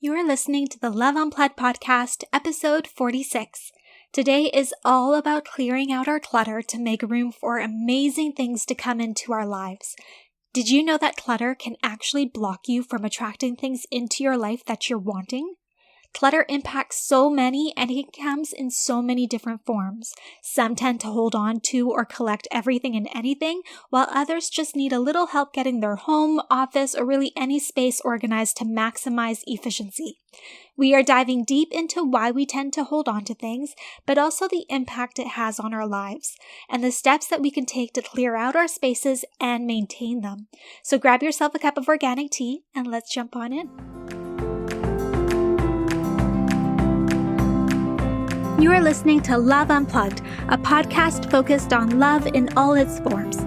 You are listening to the Love Unplugged podcast, episode 46. Today is all about clearing out our clutter to make room for amazing things to come into our lives. Did you know that clutter can actually block you from attracting things into your life that you're wanting? Clutter impacts so many and it comes in so many different forms. Some tend to hold on to or collect everything and anything, while others just need a little help getting their home, office, or really any space organized to maximize efficiency. We are diving deep into why we tend to hold on to things, but also the impact it has on our lives, and the steps that we can take to clear out our spaces and maintain them. So grab yourself a cup of organic tea and let's jump on in. You are listening to Love Unplugged, a podcast focused on love in all its forms.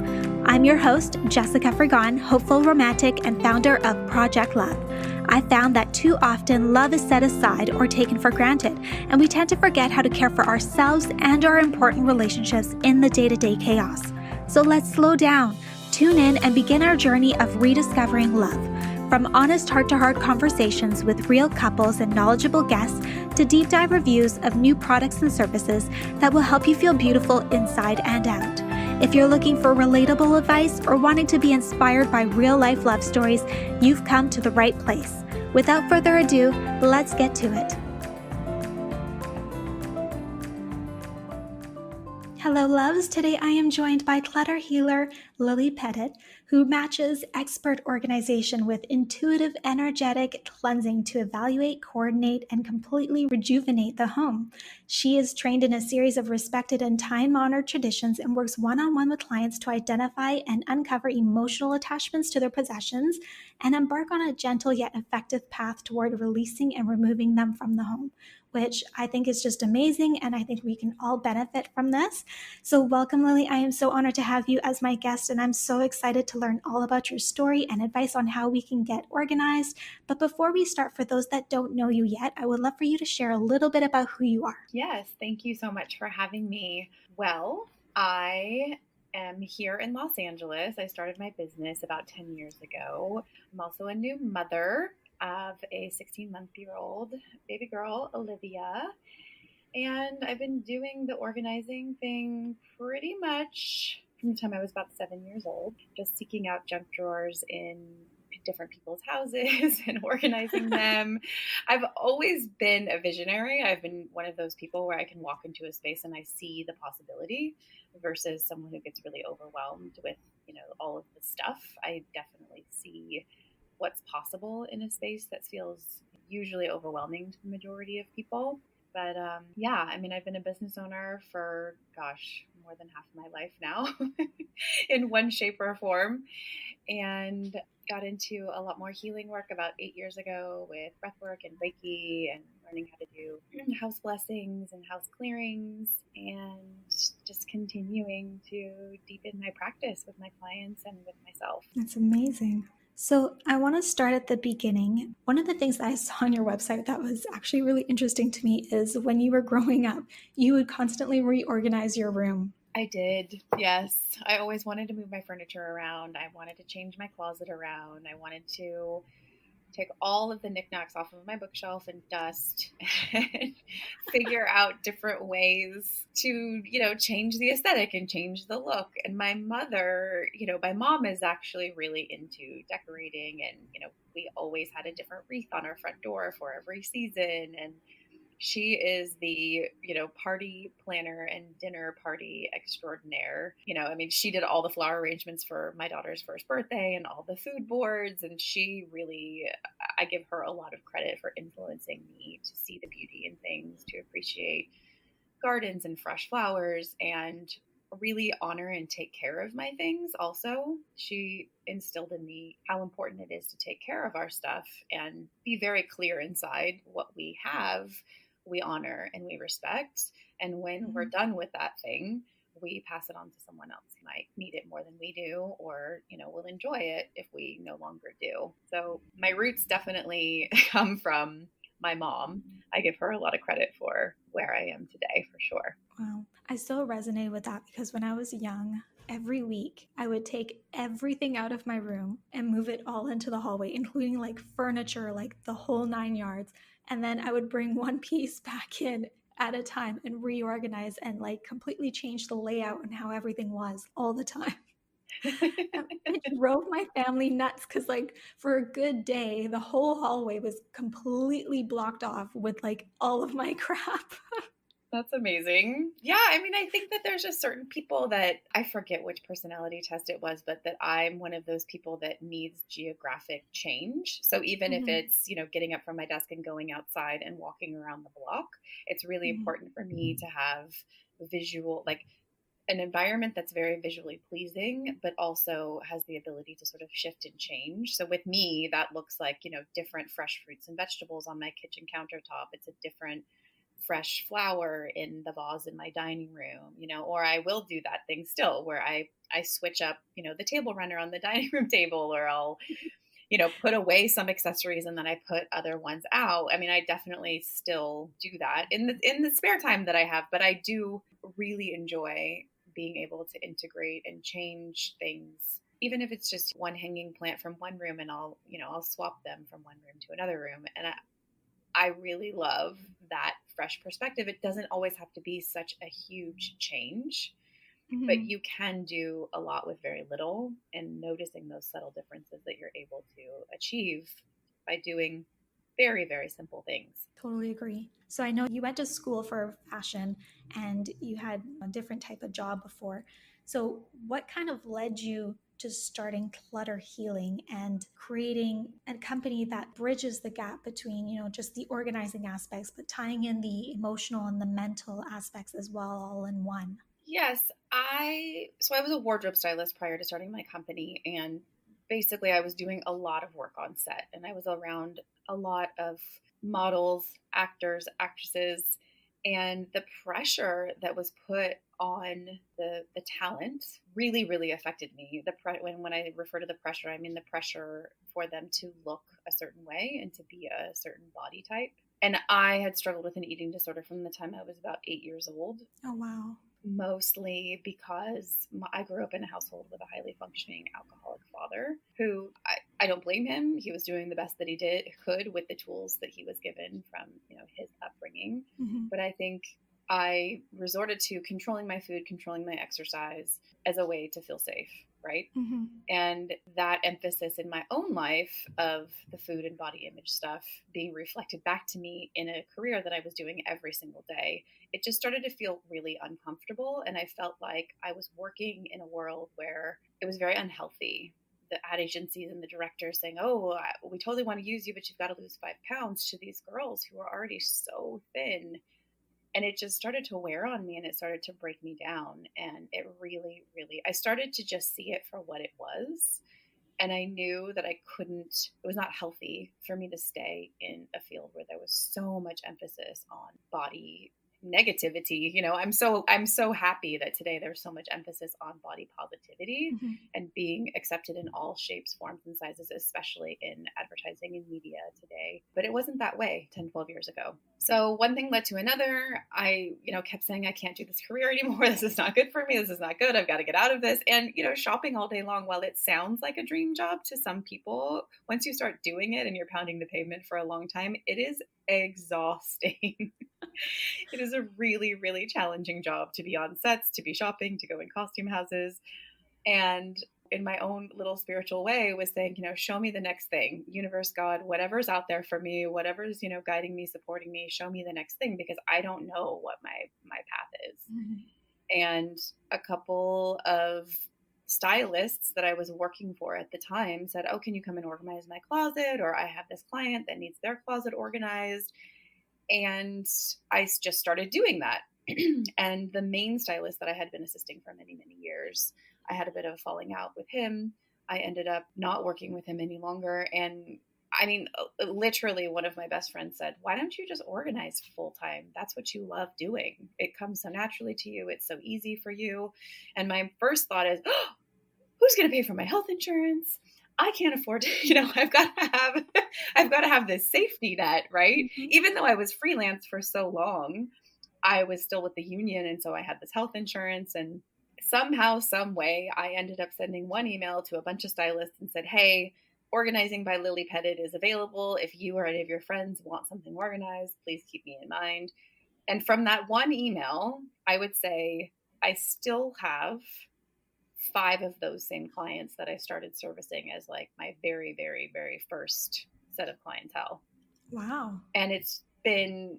I'm your host, Jessica Frigon, hopeful romantic and founder of Project Love. I found that too often love is set aside or taken for granted, and we tend to forget how to care for ourselves and our important relationships in the day-to-day chaos. So let's slow down, tune in, and begin our journey of rediscovering love. From honest heart-to-heart conversations with real couples and knowledgeable guests to deep dive reviews of new products and services that will help you feel beautiful inside and out. If you're looking for relatable advice or wanting to be inspired by real-life love stories, you've come to the right place. Without further ado, let's get to it. Hello, loves. Today I am joined by clutter healer Lily Pettit, who matches expert organization with intuitive, energetic cleansing to evaluate, coordinate, and completely rejuvenate the home. She is trained in a series of respected and time-honored traditions and works one-on-one with clients to identify and uncover emotional attachments to their possessions and embark on a gentle yet effective path toward releasing and removing them from the home, which I think is just amazing, and I think we can all benefit from this. So welcome, Lily. I am so honored to have you as my guest, and I'm so excited to learn all about your story and advice on how we can get organized. But before we start, for those that don't know you yet, I would love for you to share a little bit about who you are. Yes, thank you so much for having me. Well, I am here in Los Angeles. I started my business about 10 years ago. I'm also a new mother of a 16-month-old baby girl, Olivia. And I've been doing the organizing thing pretty much from the time I was about 7 years old, just seeking out junk drawers in different people's houses and organizing them. I've always been a visionary. I've been one of those people where I can walk into a space and I see the possibility versus someone who gets really overwhelmed with, all of the stuff. I definitely see what's possible in a space that feels usually overwhelming to the majority of people. But I've been a business owner for, more than half of my life now in one shape or form, and got into a lot more healing work about 8 years ago with breathwork and Reiki and learning how to do house blessings and house clearings, and just continuing to deepen my practice with my clients and with myself. That's amazing. So I want to start at the beginning. One of the things that I saw on your website that was actually really interesting to me is when you were growing up, you would constantly reorganize your room. I did, yes. I always wanted to move my furniture around. I wanted to change my closet around. I wanted to take all of the knickknacks off of my bookshelf and dust and figure out different ways to, change the aesthetic and change the look. And my mom is actually really into decorating, and, we always had a different wreath on our front door for every season. And she is the, party planner and dinner party extraordinaire. She did all the flower arrangements for my daughter's first birthday and all the food boards. And I give her a lot of credit for influencing me to see the beauty in things, to appreciate gardens and fresh flowers, and really honor and take care of my things. Also, she instilled in me how important it is to take care of our stuff and be very clear inside what we have, we honor and we respect. And when we're done with that thing, we pass it on to someone else who might need it more than we do, or, will enjoy it if we no longer do. So my roots definitely come from my mom. I give her a lot of credit for where I am today, for sure. Wow. I so resonate with that because when I was young, every week, I would take everything out of my room and move it all into the hallway, including like furniture, like the whole 9 yards. And then I would bring one piece back in at a time and reorganize and like completely change the layout and how everything was all the time. It drove my family nuts because, like, for a good day, the whole hallway was completely blocked off with like all of my crap. That's amazing. Yeah, I mean, I think that there's just certain people that I forget which personality test it was, but that I'm one of those people that needs geographic change. So even if Mhm. it's, getting up from my desk and going outside and walking around the block, it's really Mhm. important for me to have visual, like an environment that's very visually pleasing, but also has the ability to sort of shift and change. So with me, that looks like, different fresh fruits and vegetables on my kitchen countertop. It's a different fresh flower in the vase in my dining room, or I will do that thing still where I switch up, the table runner on the dining room table, or I'll, put away some accessories and then I put other ones out. I mean, I definitely still do that in the spare time that I have, but I do really enjoy being able to integrate and change things, even if it's just one hanging plant from one room, and I'll swap them from one room to another room. And I really love that fresh perspective. It doesn't always have to be such a huge change, but Mhm. you can do a lot with very little, and noticing those subtle differences that you're able to achieve by doing very, very simple things. Totally agree. So I know you went to school for fashion and you had a different type of job before. So what kind of led you to starting Clutter Healing and creating a company that bridges the gap between, just the organizing aspects, but tying in the emotional and the mental aspects as well, all in one? Yes, I was a wardrobe stylist prior to starting my company, and basically I was doing a lot of work on set, and I was around a lot of models, actors, actresses, and the pressure that was put on the talent really, really affected me. When I refer to the pressure, I mean the pressure for them to look a certain way and to be a certain body type. And I had struggled with an eating disorder from the time I was about 8 years old, Oh, wow. mostly because I grew up in a household with a highly functioning alcoholic father who I don't blame him. He was doing the best that he could with the tools that he was given from, his upbringing. Hmm. But I think I resorted to controlling my food, controlling my exercise as a way to feel safe, right? Hmm. And that emphasis in my own life of the food and body image stuff being reflected back to me in a career that I was doing every single day, it just started to feel really uncomfortable. And I felt like I was working in a world where it was very unhealthy. The ad agencies and the directors saying, "Oh, we totally want to use you, but you've got to lose 5 pounds," to these girls who are already so thin. And it just started to wear on me, and it started to break me down. And it really, really, I started to just see it for what it was. And I knew that it was not healthy for me to stay in a field where there was so much emphasis on body negativity. I'm so happy that today there's so much emphasis on body positivity Hmm. and being accepted in all shapes, forms, and sizes, especially in advertising and media today. But it wasn't that way 10, 12 years ago. So one thing led to another. I, kept saying, I can't do this career anymore. This is not good for me. This is not good. I've got to get out of this. And, shopping all day long, while it sounds like a dream job to some people, once you start doing it and you're pounding the pavement for a long time, it is exhausting. It is a really, really challenging job to be on sets, to be shopping, to go in costume houses. And in my own little spiritual way was saying, show me the next thing. Universe, God, whatever's out there for me, whatever's, guiding me, supporting me, show me the next thing, because I don't know what my path is. Hmm. And a couple of stylists that I was working for at the time said, "Oh, can you come and organize my closet?" Or, "I have this client that needs their closet organized." And I just started doing that. And the main stylist that I had been assisting for many, many years, I had a bit of a falling out with him. I ended up not working with him any longer. And I mean, literally, one of my best friends said, "Why don't you just organize full time? That's what you love doing. It comes so naturally to you. It's so easy for you." And my first thought is, oh, who's going to pay for my health insurance? I can't afford to, I've got to have, I've got to have this safety net, right? Hmm. Even though I was freelance for so long, I was still with the union. And so I had this health insurance, and somehow, some way, I ended up sending one email to a bunch of stylists and said, hey, Organizing by Lily Pettit is available. If you or any of your friends want something organized, please keep me in mind. And from that one email, I would say I still have 5 of those same clients that I started servicing as like my very, very, very first set of clientele. Wow. And it's been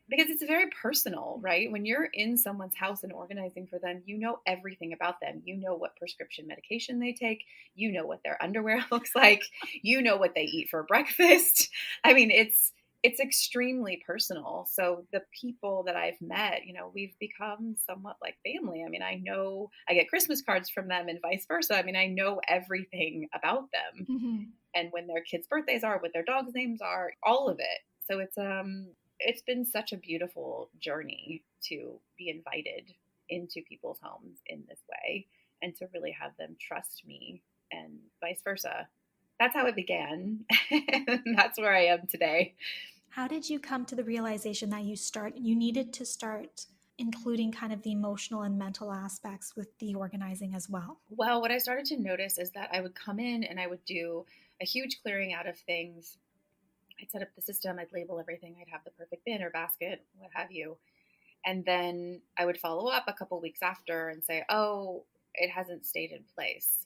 because it's very personal, right? When you're in someone's house and organizing for them, you know everything about them. You know what prescription medication they take. You know what their underwear looks like. You know what they eat for breakfast. I mean, it's extremely personal. So the people that I've met, we've become somewhat like family. I mean, I know I get Christmas cards from them and vice versa. I mean, I know everything about them Mm-hmm. and when their kids' birthdays are, what their dogs' names are, all of it. So it's been such a beautiful journey to be invited into people's homes in this way and to really have them trust me and vice versa. That's how it began. That's where I am today. How did you come to the realization that you needed to start including kind of the emotional and mental aspects with the organizing as well? Well, what I started to notice is that I would come in and I would do a huge clearing out of things. I'd set up the system, I'd label everything, I'd have the perfect bin or basket, what have you. And then I would follow up a couple weeks after and say, oh, it hasn't stayed in place.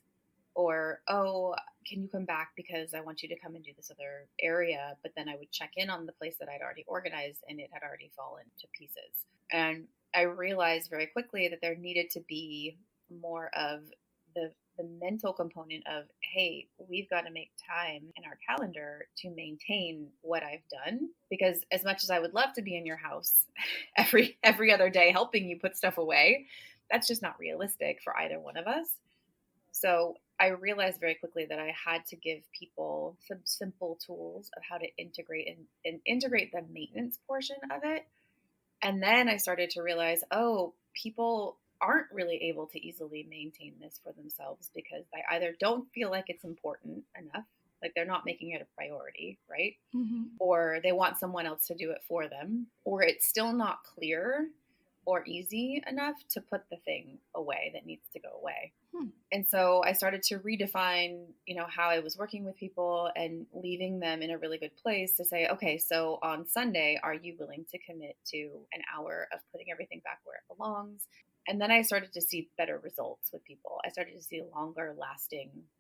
Or, oh, can you come back because I want you to come and do this other area? But then I would check in on the place that I'd already organized and it had already fallen to pieces. And I realized very quickly that there needed to be more of the mental component of, hey, we've got to make time in our calendar to maintain what I've done. Because as much as I would love to be in your house every other day helping you put stuff away, that's just not realistic for either one of us. So I realized very quickly that I had to give people some simple tools of how to integrate integrate the maintenance portion of it. And then I started to realize, oh, people aren't really able to easily maintain this for themselves because they either don't feel like it's important enough, like they're not making it a priority, right? Mm-hmm. Or they want someone else to do it for them, or it's still not clear or easy enough to put the thing away that needs to go away. And so I started to redefine, how I was working with people and leaving them in a really good place to say, okay, so on Sunday, are you willing to commit to an hour of putting everything back where it belongs? And then I started to see better results with people. I started to see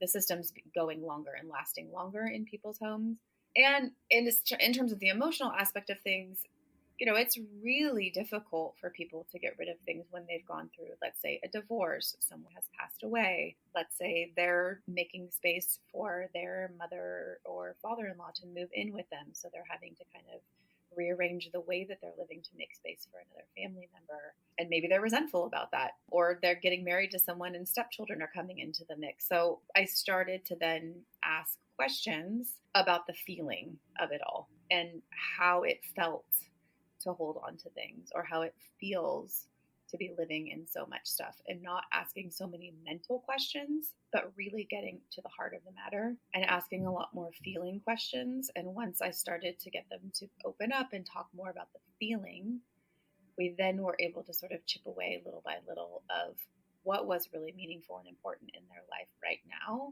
the systems going longer and lasting longer in people's homes. And in terms of the emotional aspect of things, it's really difficult for people to get rid of things when they've gone through, let's say, a divorce, someone has passed away. Let's say they're making space for their mother or father-in-law to move in with them. So they're having to kind of rearrange the way that they're living to make space for another family member. And maybe they're resentful about that, or they're getting married to someone and stepchildren are coming into the mix. So I started to then ask questions about the feeling of it all and how it felt to hold on to things, or how it feels to be living in so much stuff, and not asking so many mental questions, but really getting to the heart of the matter and asking a lot more feeling questions. And once I started to get them to open up and talk more about the feeling, we then were able to sort of chip away little by little of what was really meaningful and important in their life right now.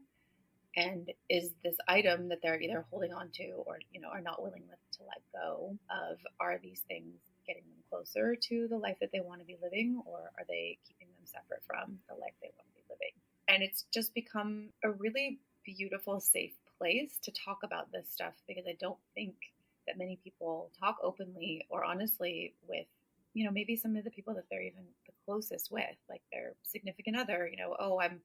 And is this item that they're either holding on to or, are not willing to let go of, are these things getting them closer to the life that they want to be living, or are they keeping them separate from the life they want to be living? And it's just become a really beautiful, safe place to talk about this stuff, because I don't think that many people talk openly or honestly with, maybe some of the people that they're even the closest with, like their significant other, oh, I'm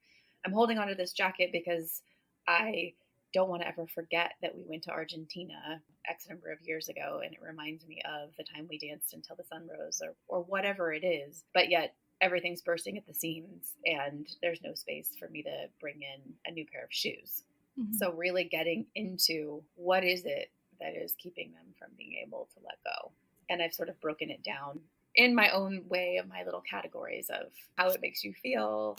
holding onto this jacket because I don't want to ever forget that we went to Argentina X number of years ago, and it reminds me of the time we danced until the sun rose, or whatever it is. But yet everything's bursting at the seams and there's no space for me to bring in a new pair of shoes. Mm-hmm. So really getting into what is it that is keeping them from being able to let go. And I've sort of broken it down in my own way of my little categories of how it makes you feel.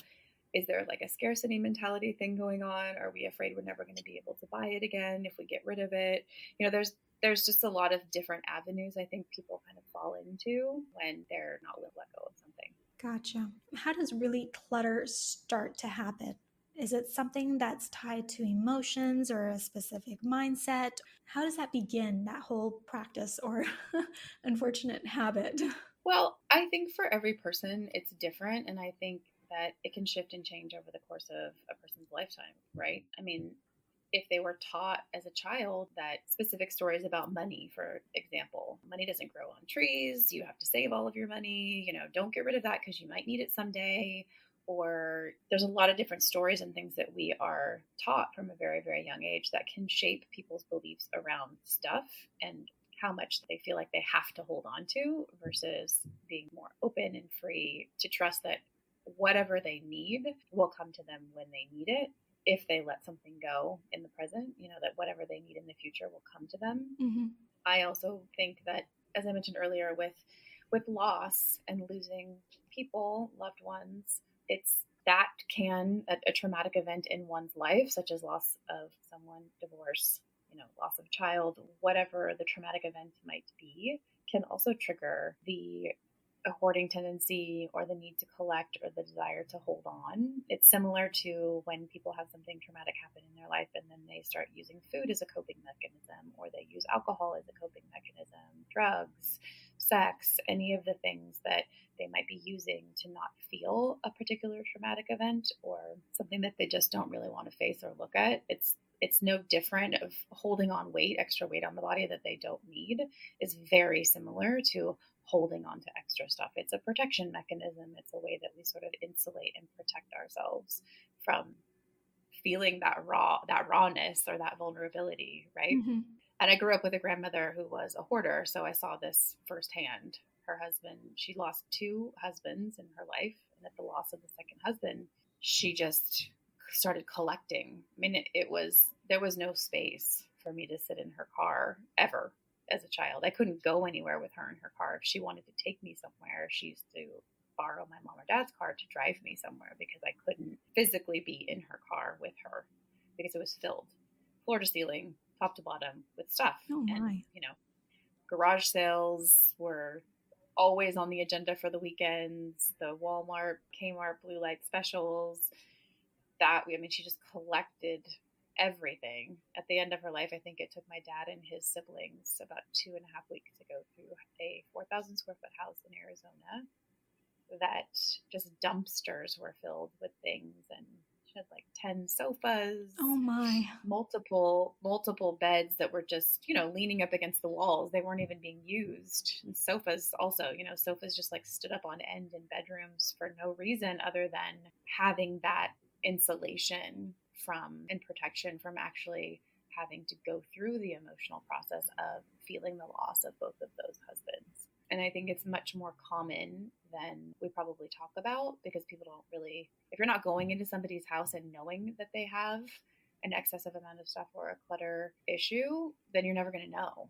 Is there like a scarcity mentality thing going on? Are we afraid we're never going to be able to buy it again if we get rid of it? There's just a lot of different avenues I think people kind of fall into when they're not willing to let go of something. Gotcha. How does really clutter start to happen? Is it something that's tied to emotions or a specific mindset? How does that begin, that whole practice or unfortunate habit? Well, I think for every person it's different, and I think that it can shift and change over the course of a person's lifetime, right? I mean, if they were taught as a child that specific stories about money, for example, money doesn't grow on trees, you have to save all of your money, don't get rid of that because you might need it someday. Or there's a lot of different stories and things that we are taught from a very, very young age that can shape people's beliefs around stuff and how much they feel like they have to hold on to versus being more open and free to trust that whatever they need will come to them when they need it if they let something go in the present, that whatever they need in the future will come to them. Mm-hmm. I also think that, as I mentioned earlier, with loss and losing people, loved ones, it's that can a traumatic event in one's life, such as loss of someone, divorce, loss of child, whatever the traumatic event might be, can also trigger a hoarding tendency or the need to collect or the desire to hold on. It's similar to when people have something traumatic happen in their life and then they start using food as a coping mechanism, or they use alcohol as a coping mechanism, drugs, sex, any of the things that they might be using to not feel a particular traumatic event or something that they just don't really want to face or look at. It's no different of holding on extra weight on the body that they don't need. Is very similar to holding on to extra stuff. It's a protection mechanism. It's a way that we sort of insulate and protect ourselves from feeling that rawness or that vulnerability, right? Mm-hmm. And I grew up with a grandmother who was a hoarder, so I saw this firsthand. Her husband, she lost two husbands in her life, and at the loss of the second husband, she just started collecting. I mean, there was no space for me to sit in her car ever as a child. I couldn't go anywhere with her in her car. If she wanted to take me somewhere, she used to borrow my mom or dad's car to drive me somewhere because I couldn't physically be in her car with her because it was filled floor to ceiling, top to bottom with stuff. Oh my. And, garage sales were always on the agenda for the weekends, the Walmart, Kmart blue light specials. She just collected everything. At the end of her life, I think it took my dad and his siblings about 2.5 weeks to go through a 4,000 square foot house in Arizona that just dumpsters were filled with things, and she had like 10 sofas. Oh my. Multiple beds that were just, leaning up against the walls. They weren't even being used. And sofas also, sofas just like stood up on end in bedrooms for no reason other than having that insulation from and protection from actually having to go through the emotional process of feeling the loss of both of those husbands. And I think it's much more common than we probably talk about because people don't really, if you're not going into somebody's house and knowing that they have an excessive amount of stuff or a clutter issue, then you're never going to know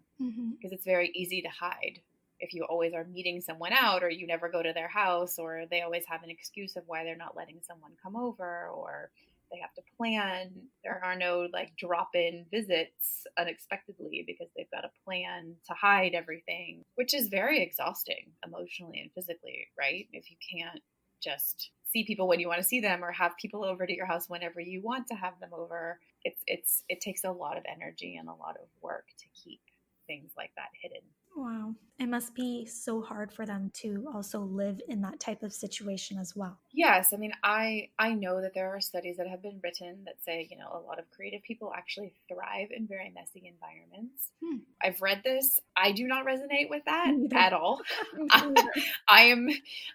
because it's very easy to hide. If you always are meeting someone out or you never go to their house or they always have an excuse of why they're not letting someone come over or they have to plan. There are no like drop-in visits unexpectedly because they've got a plan to hide everything, which is very exhausting emotionally and physically, right? If you can't just see people when you want to see them or have people over to your house whenever you want to have them over, it takes a lot of energy and a lot of work to keep things like that hidden. Wow. It must be so hard for them to also live in that type of situation as well. Yes. I mean, I know that there are studies that have been written that say, a lot of creative people actually thrive in very messy environments. I've read this. I do not resonate with that at all. I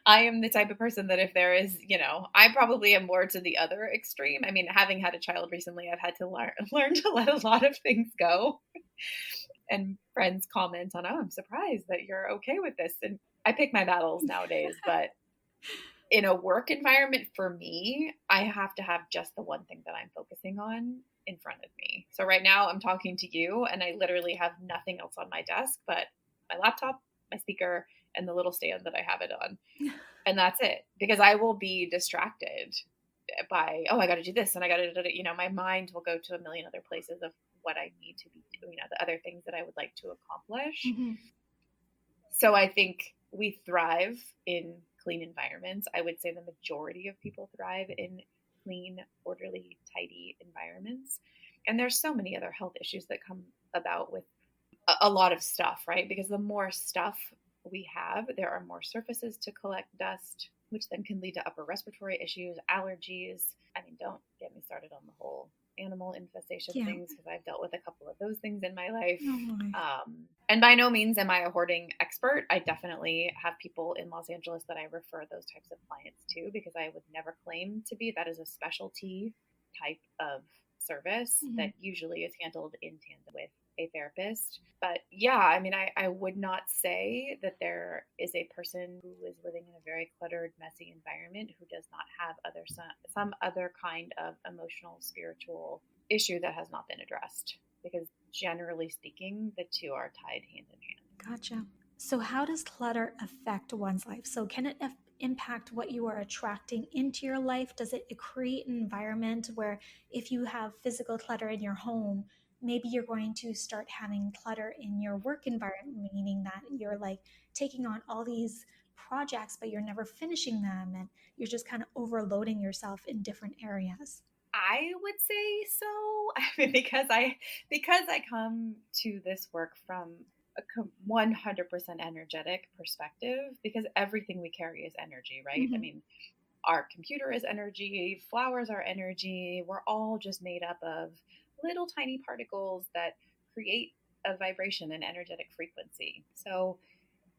am the type of person that if there is, I probably am more to the other extreme. I mean, having had a child recently, I've had to learn to let a lot of things go. And friends comment on, oh, I'm surprised that you're okay with this. And I pick my battles nowadays, but in a work environment for me, I have to have just the one thing that I'm focusing on in front of me. So right now I'm talking to you and I literally have nothing else on my desk but my laptop, my speaker, and the little stand that I have it on. And that's it, because I will be distracted by, oh, I got to do this and I got to, my mind will go to a million other places of what I need to be doing, the other things that I would like to accomplish. So I think we thrive in clean environments. I would say the majority of people thrive in clean, orderly, tidy environments. And there's so many other health issues that come about with a lot of stuff, right? Because the more stuff we have, there are more surfaces to collect dust, which then can lead to upper respiratory issues, allergies. I mean, don't get me started on the whole animal infestation Yeah. things, because I've dealt with a couple of those things in my life. Oh my. And by no means am I a hoarding expert. I definitely have people in Los Angeles that I refer those types of clients to, because I would never claim to be. That is a specialty type of service Mhm. that usually is handled in tandem with a therapist. But yeah, I mean, I would not say that there is a person who is living in a very cluttered, messy environment who does not have some other kind of emotional, spiritual issue that has not been addressed. Because generally speaking, the two are tied hand in hand. Gotcha. So, how does clutter affect one's life? So, can it impact what you are attracting into your life? Does it create an environment where if you have physical clutter in your home, maybe you're going to start having clutter in your work environment, meaning that you're like taking on all these projects, but you're never finishing them and you're just kind of overloading yourself in different areas? I would say so. I mean, because I come to this work from a 100% energetic perspective, because everything we carry is energy, right? I Hmm. mean, our computer is energy, flowers are energy. We're all just made up of little tiny particles that create a vibration and energetic frequency. So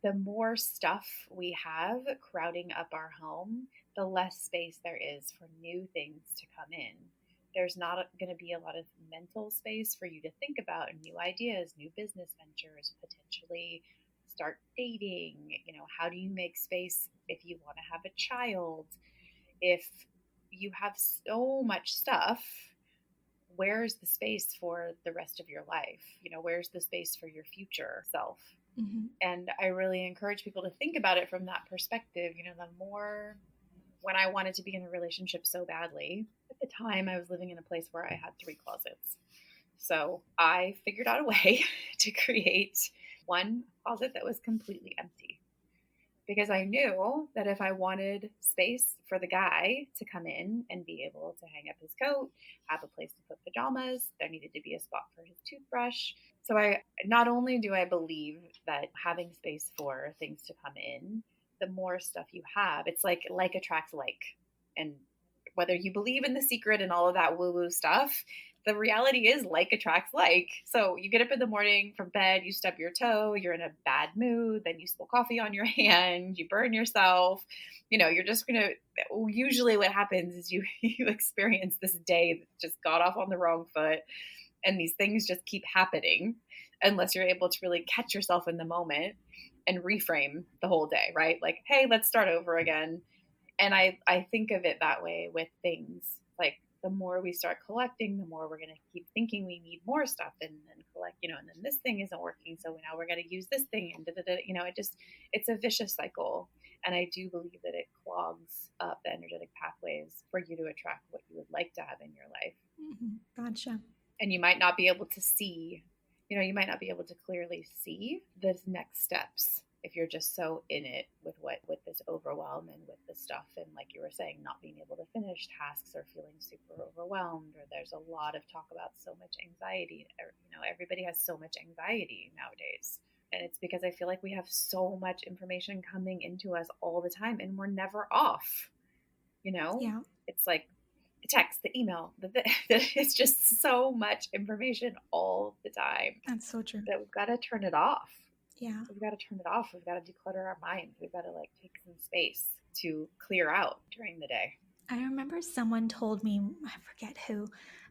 the more stuff we have crowding up our home, the less space there is for new things to come in. There's not going to be a lot of mental space for you to think about new ideas, new business ventures, potentially start dating. How do you make space if you want to have a child? If you have so much stuff, where's the space for the rest of your life? Where's the space for your future self? Hmm. And I really encourage people to think about it from that perspective. The more, when I wanted to be in a relationship so badly, at the time I was living in a place where I had 3 closets. So I figured out a way to create one closet that was completely empty, because I knew that if I wanted space for the guy to come in and be able to hang up his coat, have a place to put pajamas, there needed to be a spot for his toothbrush. So I not only do I believe that having space for things to come in, the more stuff you have, it's like attracts like. And whether you believe in the secret and all of that woo-woo stuff, the reality is like attracts like. So you get up in the morning from bed, you stub your toe, you're in a bad mood, then you spill coffee on your hand, you burn yourself. You're just going to, usually what happens is you you experience this day that just got off on the wrong foot, and these things just keep happening unless you're able to really catch yourself in the moment and reframe the whole day, right? Like, hey, let's start over again. And I think of it that way with things. Like, the more we start collecting, the more we're going to keep thinking we need more stuff and then collect, and then this thing isn't working. So now we're going to use this thing and it's a vicious cycle. And I do believe that it clogs up the energetic pathways for you to attract what you would like to have in your life. Hmm. Gotcha. And you might not be able to see, you might not be able to clearly see the next steps if you're just so in it with this overwhelm and with the stuff, and like you were saying, not being able to finish tasks or feeling super overwhelmed, or there's a lot of talk about so much anxiety. Everybody has so much anxiety nowadays, and it's because I feel like we have so much information coming into us all the time and we're never off. Yeah, It's like the text, the email, it's just so much information all the time that's so true. that we've got to turn it off. Yeah. We've got to turn it off. We've got to declutter our minds. We've got to take some space to clear out during the day. I remember someone told me, I forget who,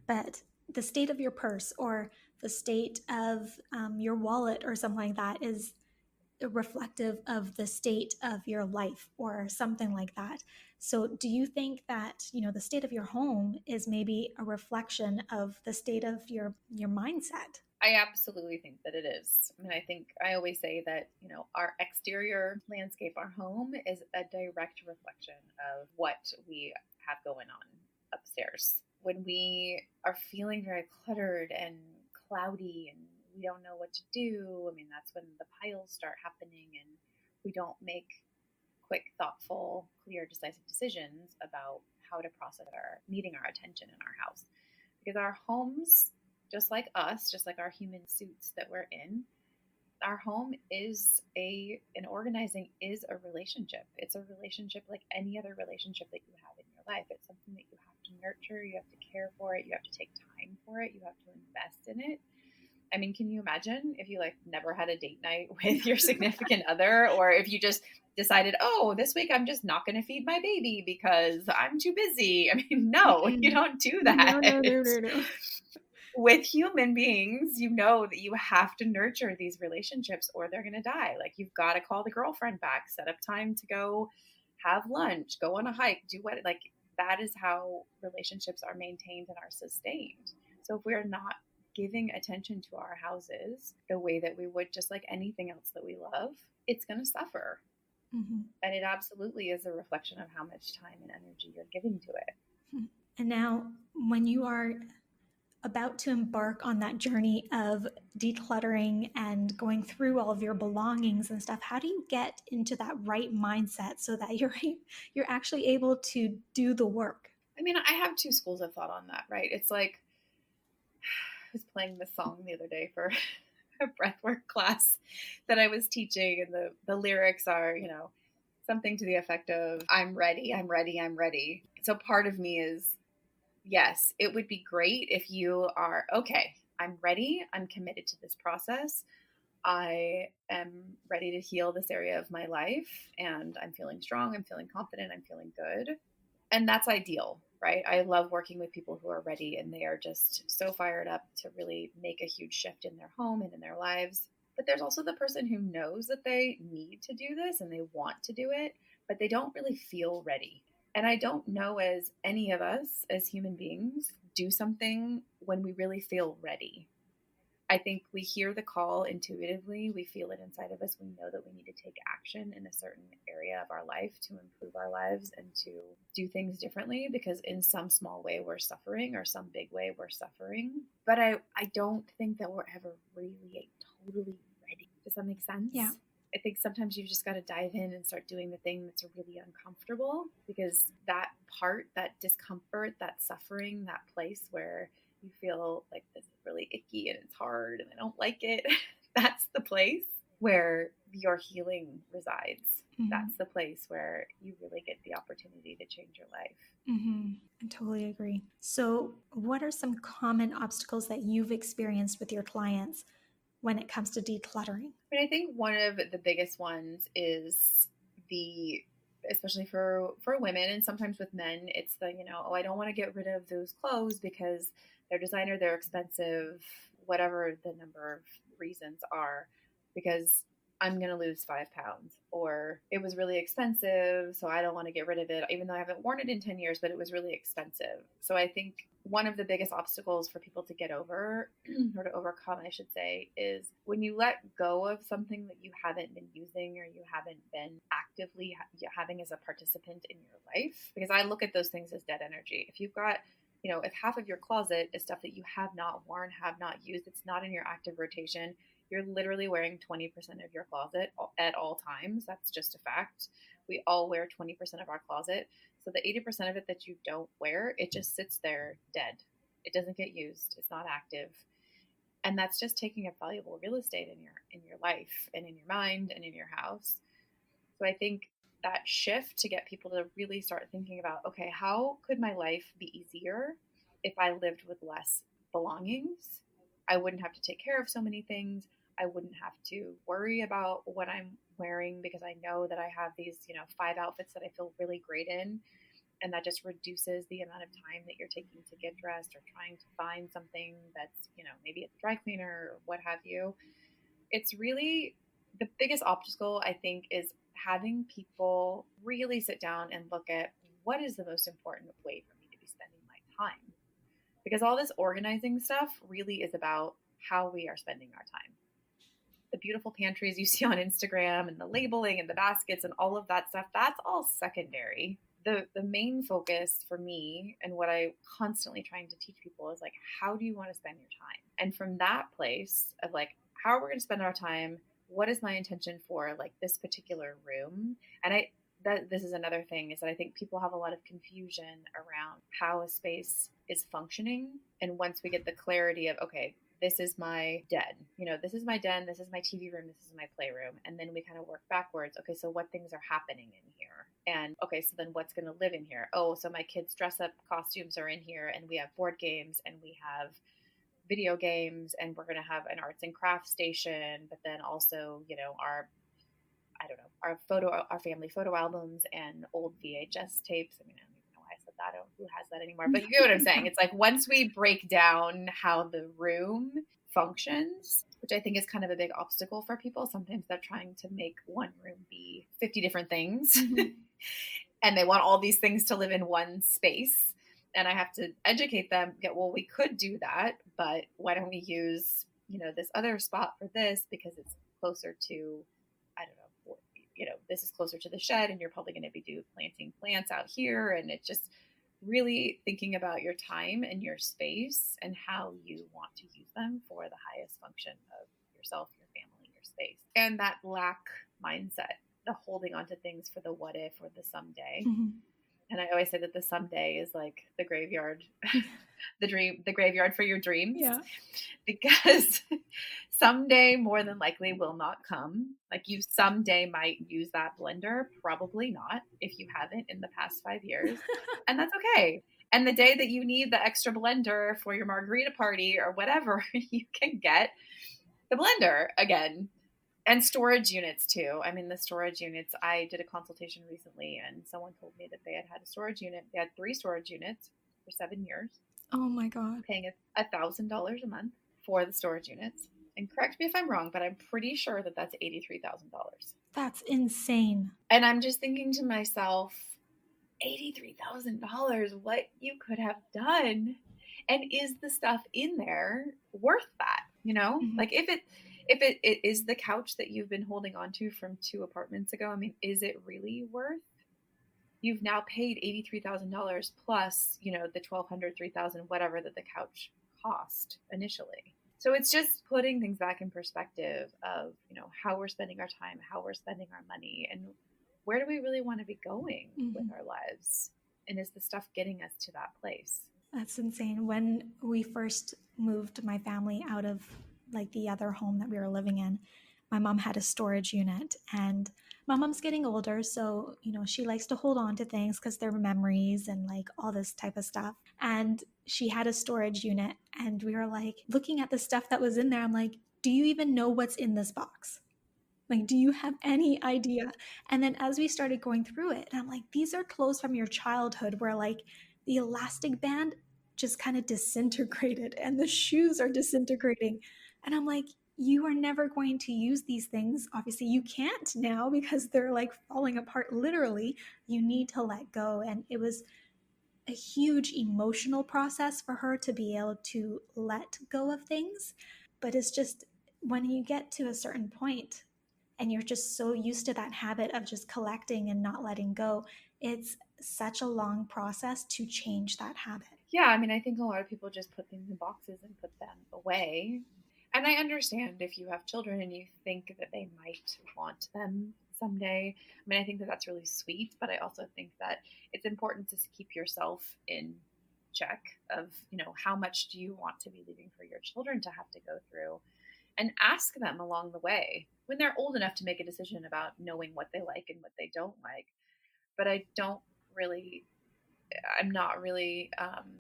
but the state of your purse or the state of your wallet or something like that is reflective of the state of your life or something like that. So, do you think that, the state of your home is maybe a reflection of the state of your mindset? I absolutely think that it is. I mean, I think I always say that, our exterior landscape, our home, is a direct reflection of what we have going on upstairs. When we are feeling very cluttered and cloudy and we don't know what to do, I mean, that's when the piles start happening and we don't make quick, thoughtful, clear, decisive decisions about how to process our needing our attention in our house. Because our homes, just like us, just like our human suits that we're in, our home is an organizing is a relationship. It's a relationship like any other relationship that you have in your life. It's something that you have to nurture, you have to care for it, you have to take time for it, you have to invest in it. I mean, can you imagine if you like never had a date night with your significant other, or if you just decided, oh, this week I'm just not going to feed my baby because I'm too busy? I mean, no, you don't do that. No. With human beings, you know that you have to nurture these relationships or they're going to die. Like, you've got to call the girlfriend back, set up time to go have lunch, go on a hike, do what, like, that is how relationships are maintained and are sustained. So if we're not giving attention to our houses the way that we would just like anything else that we love, it's going to suffer. Mm-hmm. And it absolutely is a reflection of how much time and energy you're giving to it. And now, when you are about to embark on that journey of decluttering and going through all of your belongings and stuff, how do you get into that right mindset so that you're actually able to do the work? I mean, I have two schools of thought on that, right? It's like, I was playing this song the other day for a breathwork class that I was teaching, and the lyrics are, something to the effect of, I'm ready, I'm ready, I'm ready. So part of me is, yes, it would be great if you are, okay, I'm ready, I'm committed to this process. I am ready to heal this area of my life, and I'm feeling strong, I'm feeling confident, I'm feeling good. And that's ideal, right? I love working with people who are ready and they are just so fired up to really make a huge shift in their home and in their lives. But there's also the person who knows that they need to do this and they want to do it, but they don't really feel ready. And I don't know, as any of us as human beings do something when we really feel ready. I think we hear the call intuitively. We feel it inside of us. We know that we need to take action in a certain area of our life to improve our lives and to do things differently, because in some small way we're suffering, or some big way we're suffering. But I don't think that we're ever really totally ready. Does that make sense? Yeah. I think sometimes you've just got to dive in and start doing the thing that's really uncomfortable, because that part, that discomfort, that suffering, that place where you feel like this is really icky and it's hard and I don't like it, that's the place where your healing resides. Mm-hmm. That's the place where you really get the opportunity to change your life. Mm-hmm. I totally agree. So what are some common obstacles that you've experienced with your clients when it comes to decluttering? I think one of the biggest ones is especially for women, and sometimes with men, it's the, oh, I don't want to get rid of those clothes because they're designer, they're expensive, whatever the number of reasons are, because I'm going to lose 5 pounds, or it was really expensive, so I don't want to get rid of it, even though I haven't worn it in 10 years, but it was really expensive. So I think one of the biggest obstacles for people to get over, or to overcome, I should say, is when you let go of something that you haven't been using, or you haven't been actively having as a participant in your life. Because I look at those things as dead energy. If you've got, if half of your closet is stuff that you have not worn, have not used, it's not in your active rotation, you're literally wearing 20% of your closet at all times. That's just a fact. We all wear 20% of our closet. So the 80% of it that you don't wear, it just sits there dead. It doesn't get used. It's not active. And that's just taking up valuable real estate in your life and in your mind and in your house. So I think that shift to get people to really start thinking about, okay, how could my life be easier if I lived with less belongings? I wouldn't have to take care of so many things. I wouldn't have to worry about what I'm wearing, because I know that I have these, 5 outfits that I feel really great in. And that just reduces the amount of time that you're taking to get dressed, or trying to find something that's, maybe at the dry cleaner or what have you. It's really the biggest obstacle, I think, is having people really sit down and look at what is the most important way for me to be spending my time. Because all this organizing stuff really is about how we are spending our time. The beautiful pantries you see on Instagram and the labeling and the baskets and all of that stuff, that's all secondary. The main focus for me, and what I constantly trying to teach people, is like, how do you want to spend your time? And from that place of like, how are we going to spend our time? What is my intention for like this particular room? And that this is another thing, is that I think people have a lot of confusion around how a space is functioning. And once we get the clarity of, okay, this is my den, this is my den, this is my TV room, this is my playroom. And then we kind of work backwards. Okay, so what things are happening in here? And okay, so then what's going to live in here? Oh, so my kids' dress up costumes are in here, and we have board games, and we have video games, and we're going to have an arts and crafts station, but then also, our, I don't know, our family photo albums and old VHS tapes. I mean, I don't even know why I said that. I don't know who has that anymore, but you get what I'm saying. It's like, once we break down how the room functions, which I think is kind of a big obstacle for people. Sometimes they're trying to make one room be 50 different things and they want all these things to live in one space. And I have to educate them, well, we could do that, but why don't we use, this other spot for this, because it's closer to, I don't know, this is closer to the shed, and you're probably going to be planting plants out here. And it's just really thinking about your time and your space and how you want to use them for the highest function of yourself, your family, your space. And that lack mindset, the holding on to things for the what if or the someday. Mm-hmm. And I always say that the someday is like the graveyard, the graveyard for your dreams. Yeah. Because someday more than likely will not come. Like, you someday might use that blender, probably not if you haven't in the past 5 years. And that's okay. And the day that you need the extra blender for your margarita party or whatever, you can get the blender again. And storage units too. I mean, the storage units, I did a consultation recently and someone told me that they had a storage unit. They had 3 storage units for 7 years. Oh my God. Paying $1,000 a month for the storage units. And correct me if I'm wrong, but I'm pretty sure that that's $83,000. That's insane. And I'm just thinking to myself, $83,000, what you could have done. And is the stuff in there worth that? Mm-hmm. Like, if it is the couch that you've been holding on to from 2 apartments ago, I mean, is it really worth? You've now paid $83,000 plus, the $1,200, $3,000, whatever that the couch cost initially. So it's just putting things back in perspective of, how we're spending our time, how we're spending our money, and where do we really want to be going mm-hmm. with our lives? And is the stuff getting us to that place? That's insane. When we first moved my family out of the other home that we were living in, my mom had a storage unit, and my mom's getting older. So, she likes to hold on to things because they're memories and all this type of stuff. And she had a storage unit, and we were looking at the stuff that was in there. I'm like, do you even know what's in this box? Do you have any idea? And then as we started going through it, I'm like, these are clothes from your childhood where the elastic band just kind of disintegrated and the shoes are disintegrating. And I'm like, you are never going to use these things. Obviously, you can't now because they're falling apart literally. You need to let go. And it was a huge emotional process for her to be able to let go of things. But it's just when you get to a certain point and you're just so used to that habit of just collecting and not letting go, it's such a long process to change that habit. Yeah, I mean, I think a lot of people just put things in boxes and put them away. And I understand if you have children and you think that they might want them someday. I mean, I think that that's really sweet, but I also think that it's important to keep yourself in check of, how much do you want to be leaving for your children to have to go through, and ask them along the way when they're old enough to make a decision about knowing what they like and what they don't like. But I'm not really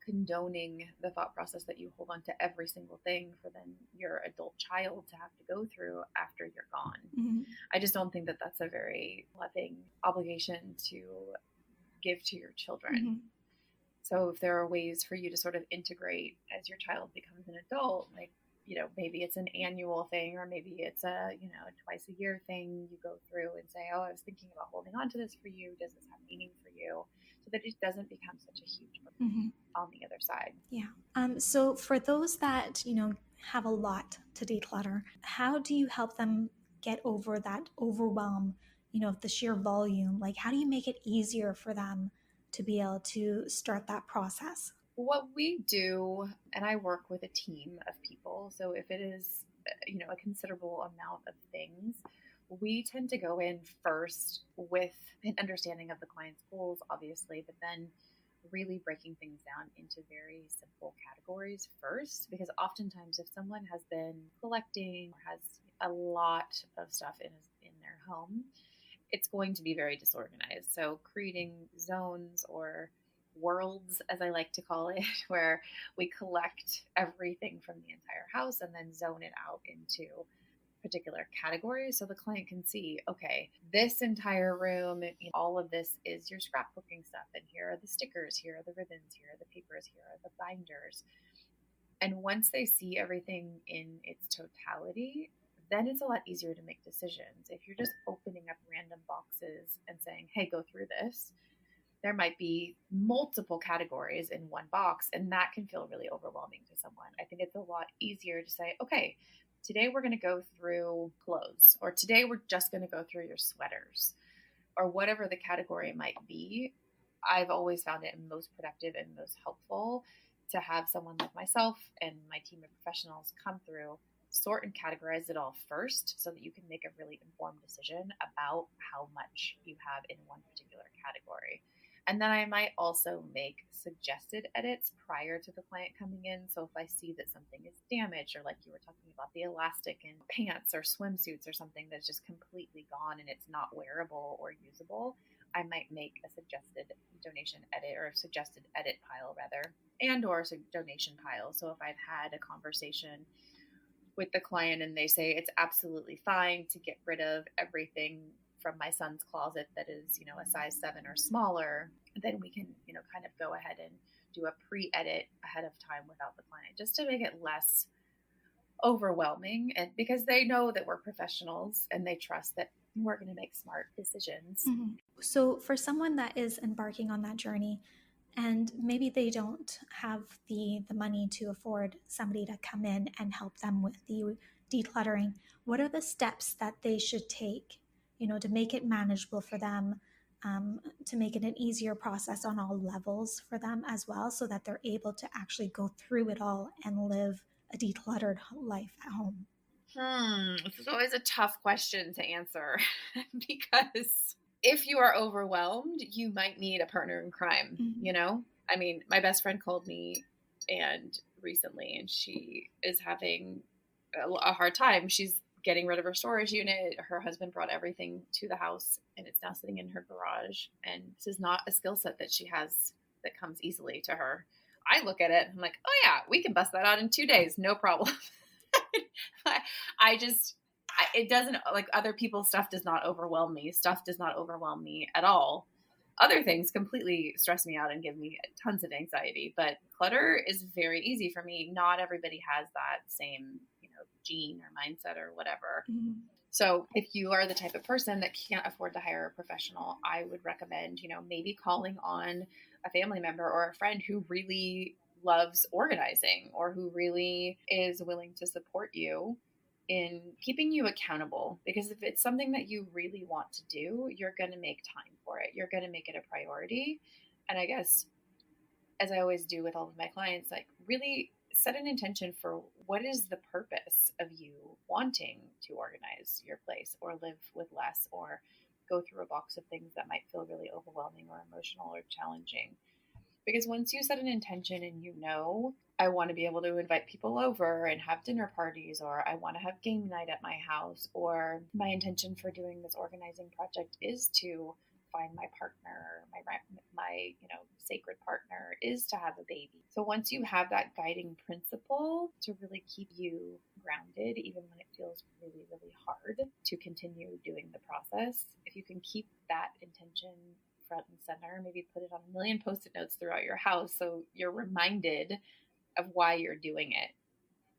condoning the thought process that you hold on to every single thing for then your adult child to have to go through after you're gone. Mm-hmm. I just don't think that that's a very loving obligation to give to your children. Mm-hmm. So if there are ways for you to sort of integrate as your child becomes an adult, maybe it's an annual thing, or maybe it's a twice a year thing, you go through and say, oh, I was thinking about holding on to this for you. Does this have meaning for you? So that it doesn't become such a huge burden mm-hmm. on the other side. Yeah. So for those that, have a lot to declutter, how do you help them get over that overwhelm, of the sheer volume? How do you make it easier for them to be able to start that process? What we do, and I work with a team of people, so if it is, a considerable amount of things, we tend to go in first with an understanding of the client's goals, obviously, but then really breaking things down into very simple categories first, because oftentimes if someone has been collecting or has a lot of stuff in their home, it's going to be very disorganized. So creating zones or worlds, as I like to call it, where we collect everything from the entire house and then zone it out into particular categories so the client can see, okay, this entire room, all of this is your scrapbooking stuff, and here are the stickers, here are the ribbons, here are the papers, here are the binders. And once they see everything in its totality, then it's a lot easier to make decisions. If you're just opening up random boxes and saying, hey, go through this, there might be multiple categories in one box, and that can feel really overwhelming to someone. I think it's a lot easier to say, okay, today we're going to go through clothes, or today we're just going to go through your sweaters, or whatever the category might be. I've always found it most productive and most helpful to have someone like myself and my team of professionals come through, sort and categorize it all first so that you can make a really informed decision about how much you have in one particular category. And then I might also make suggested edits prior to the client coming in. So if I see that something is damaged, or like you were talking about, the elastic in pants or swimsuits or something that's just completely gone and it's not wearable or usable, I might make a suggested donation edit, or a suggested edit pile rather, and or a donation pile. So if I've had a conversation with the client and they say it's absolutely fine to get rid of everything from my son's closet that is, a size 7 or smaller, then we can, kind of go ahead and do a pre-edit ahead of time without the client, just to make it less overwhelming, and because they know that we're professionals and they trust that we're going to make smart decisions. Mm-hmm. So for someone that is embarking on that journey, and maybe they don't have the money to afford somebody to come in and help them with the decluttering, what are the steps that they should take, to make it manageable for them, to make it an easier process on all levels for them as well, so that they're able to actually go through it all and live a decluttered life at home? This is always a tough question to answer because if you are overwhelmed, you might need a partner in crime. Mm-hmm. I mean, my best friend called me recently, and she is having a hard time. She's getting rid of her storage unit. Her husband brought everything to the house, and it's now sitting in her garage. And this is not a skill set that she has that comes easily to her. I look at it and I'm like, oh yeah, we can bust that out in 2 days, no problem. It doesn't, like, other people's stuff does not overwhelm me. Stuff does not overwhelm me at all. Other things completely stress me out and give me tons of anxiety, but clutter is very easy for me. Not everybody has that same, gene or mindset or whatever. Mm-hmm. So if you are the type of person that can't afford to hire a professional, I would recommend, maybe calling on a family member or a friend who really loves organizing, or who really is willing to support you in keeping you accountable. Because if it's something that you really want to do, you're going to make time for it. You're going to make it a priority. And I guess, as I always do with all of my clients, like, really set an intention for what is the purpose of you wanting to organize your place, or live with less, or go through a box of things that might feel really overwhelming or emotional or challenging. Because once you set an intention and I want to be able to invite people over and have dinner parties, or I want to have game night at my house, or my intention for doing this organizing project is to find my partner, my sacred partner is to have a baby. So once you have that guiding principle to really keep you grounded, even when it feels really, really hard to continue doing the process, if you can keep that intention front and center, maybe put it on a million post-it notes throughout your house so you're reminded of why you're doing it.